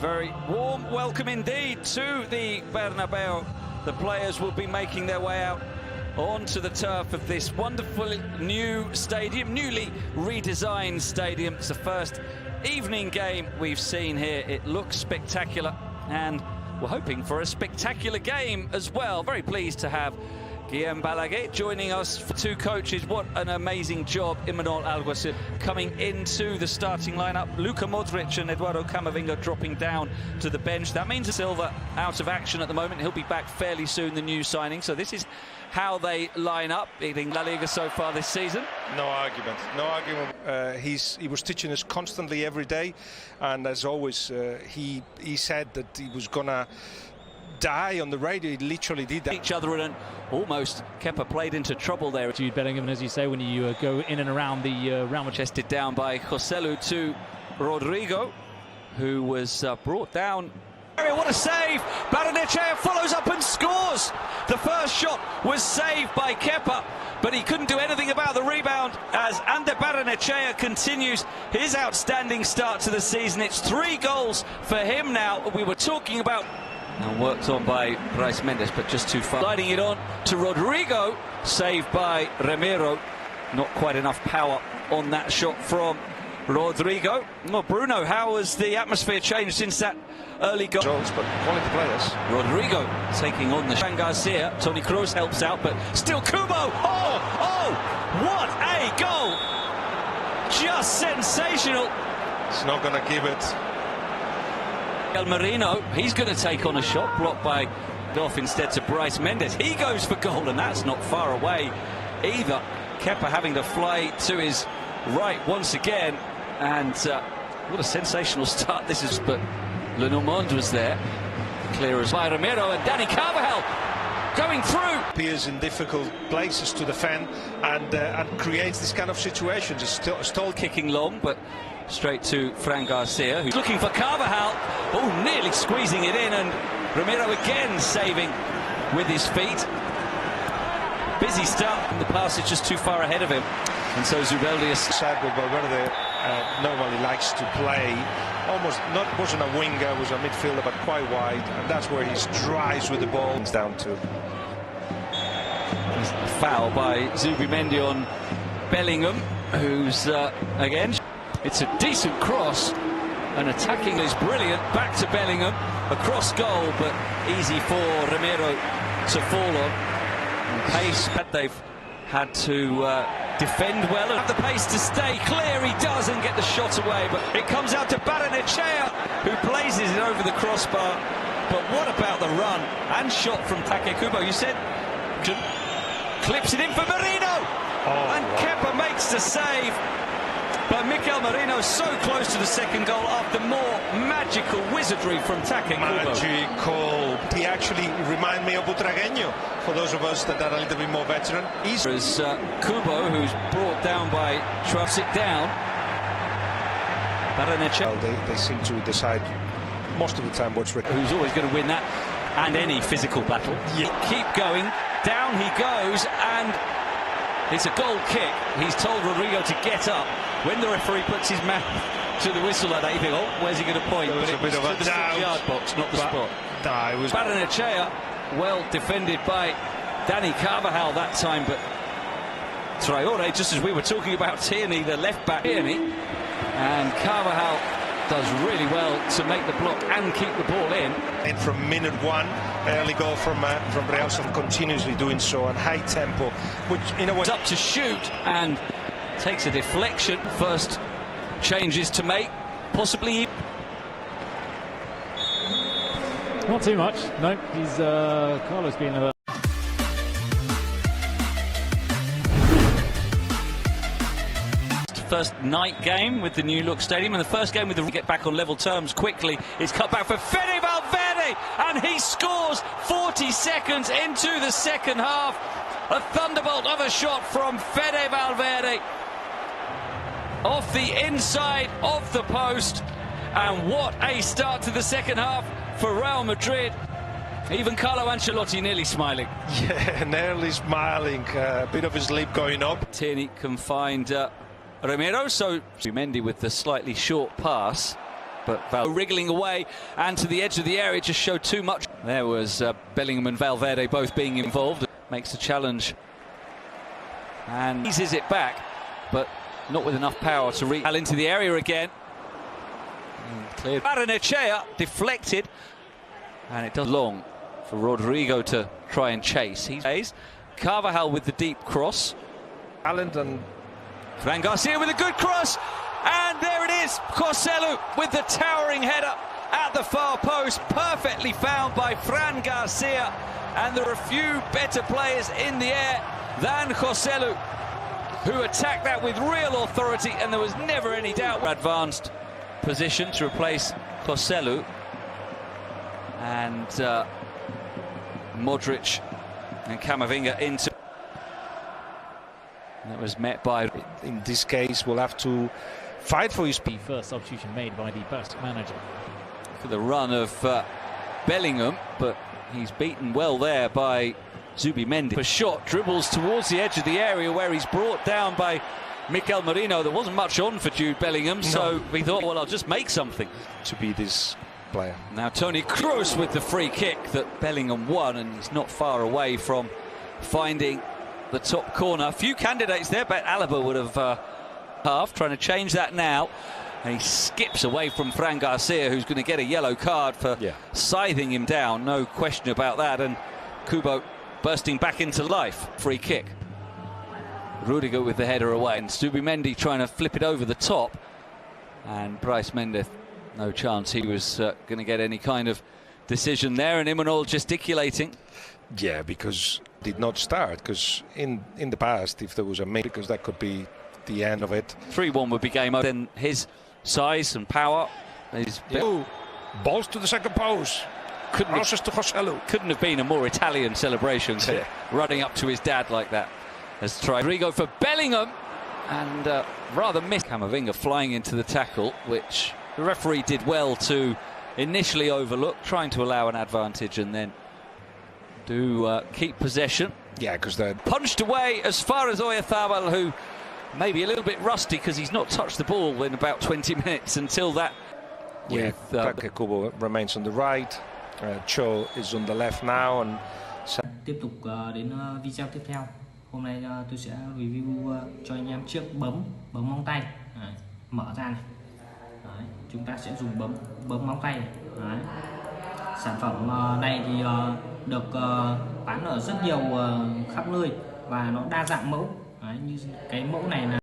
very warm welcome indeed to the Bernabeu. The players will be making their way out onto the turf of this wonderful new stadium, newly redesigned stadium. It's the first evening game we've seen here. It looks spectacular, and we're hoping for a spectacular game as well. Very pleased to have Guillem Balaguer joining us for two coaches. What an amazing job. Imanol Alguacil coming into the starting lineup. Luka Modric and Eduardo Camavinga dropping down to the bench. That means Silva out of action at the moment. He'll be back fairly soon, the new signing. So this is how they line up in La Liga so far this season. No argument, no argument. He was teaching us constantly every day, and as always, he said that he was gonna die on the radio. He literally did that. Each other, and almost Kepa played into trouble there. Jude Bellingham, as you say, when you go in and around the round, chested down by Joselu to Rodrigo, who was brought down. What a save! Barrenechea follows up and scores. The first shot was saved by Kepa, but he couldn't do anything about the rebound as Ander Barrenechea continues his outstanding start to the season. It's 3 goals for him now. We were talking about and worked on by Brais Mendes, but just too far. Sliding it on to Rodrigo, saved by Ramiro. Not quite enough power on that shot from Rodrigo. Well, Bruno, how has the atmosphere changed since that early goal? But quality players. Rodrigo taking on the Fran Garcia. Toni Kroos helps out, but still Kubo. Oh, what a goal! Just sensational. It's not going to give it. El Marino, he's going to take on a shot blocked by off instead to Brais Mendes. He goes for goal, and that's not far away either. Kepa having to fly to his right once again, and what a sensational start this is. But Lenormand was there, clear as by Ramiro, and Dani Carvajal going through. Appears in difficult places to defend and creates this kind of situations. Stole kicking long, but straight to Fran Garcia, who's looking for Carvajal. Oh, nearly squeezing it in, and Ramiro again saving with his feet. Busy start, and the pass is just too far ahead of him, and so Zubeldia side where Valverde normally likes to play. Almost wasn't a winger, was a midfielder, but quite wide, and that's where he drives with the ball. It's down to foul by Zubimendi on Bellingham, who's again. It's a decent cross, and attacking is brilliant. Back to Bellingham, across goal, but easy for Ramiro to fall on. Pace, they've had to defend well and have the pace to stay clear. He does and get the shot away, but it comes out to Barrenechea, who places it over the crossbar. But what about the run and shot from Take Kubo? You said clips it in for Marino, and Kepa makes the save. But Mikel Merino so close to the second goal after more magical wizardry from Take Kubo. Magical. He actually reminded me of Butragueño, for those of us that are a little bit more veteran. As Kubo, who's brought down by Traps it down. Well, they seem to decide most of the time what's required. Who's always going to win that and any physical battle. Yeah. Keep going. Down he goes, and it's a goal kick. He's told Rodrigo to get up. When the referee puts his mouth to the whistle like that, you think, oh, where's he going to point? But it was a bit of a doubt. Yard box, not the spot. It was Barrenechea, well defended by Dani Carvajal that time, but Traore, just as we were talking about Tierney, the left back Tierney, and Carvajal does really well to make the block and keep the ball in. And from minute 1, early goal from Real, continuously doing so on high tempo, which in a way up to shoot and takes a deflection. First changes to make, possibly. Not too much. No, he's Carlos being a first night game with the new look stadium, and the first game with the get back on level terms quickly. It's cut back for Fede Valverde, and he scores 40 seconds into the second half. A thunderbolt of a shot from Fede Valverde off the inside of the post, and what a start to the second half for Real Madrid. Even Carlo Ancelotti nearly smiling. Yeah, nearly smiling. A bit of his lip going up. Tierney can find Ramiro, so Mendy with the slightly short pass. but Val wriggling away and to the edge of the area just showed too much. There was Bellingham and Valverde both being involved. Makes a challenge and eases it back, but not with enough power to reach into the area again. Cleared. Barrenechea deflected, and it does long for Rodrigo to try and chase. He's Carvajal with the deep cross. Talent and Fran Garcia with a good cross, and there it is. Joselu with the towering header at the far post, perfectly found by Fran Garcia. And there are a few better players in the air than Joselu, who attacked that with real authority, and there was never any doubt. Advanced position to replace Joselu, and Modric and Camavinga into. That was met by. in this case will have to fight for his. The first substitution made by the Basque manager. For the run of Bellingham, but he's beaten well there by Zubimendi. A shot dribbles towards the edge of the area where he's brought down by Mikel Merino. There wasn't much on for Jude Bellingham, so we thought, well, I'll just make something. To be this player. Now Toni Kroos with the free kick that Bellingham won, and he's not far away from finding the top corner. A few candidates there, but Alaba would have half, trying to change that now. And he skips away from Fran Garcia, who's going to get a yellow card for scything him down. No question about that. And Kubo bursting back into life. Free kick. Rudiger with the header away. And Zubimendi trying to flip it over the top. And Bryce Mendez, no chance he was going to get any kind of decision there. And Imanol gesticulating. Yeah, because did not start. Because in the past, if there was a mate, because that could be the end of it. 3-1 would be game over. Then his size and power. Balls to the second post. Closest to Joselu. Couldn't have been a more Italian celebration, running up to his dad like that. As Rodrigo for Bellingham, and rather missed. Camavinga flying into the tackle, which the referee did well to initially overlook, trying to allow an advantage and then do keep possession. Yeah, because they're punched away as far as Oyarzabal, who maybe a little bit rusty because he's not touched the ball in about 20 minutes until that. Yeah, Kubo remains on the right. Cho is on the left now. And tiếp tục đến video tiếp theo. Hôm nay tôi sẽ review cho anh em chiếc bấm móng tay. Đấy, mở ra này. Đấy, chúng ta sẽ dùng bấm móng tay này. Đấy. Sản phẩm này thì được bán ở rất nhiều khắp nơi và nó đa dạng mẫu. Đấy, như cái mẫu này là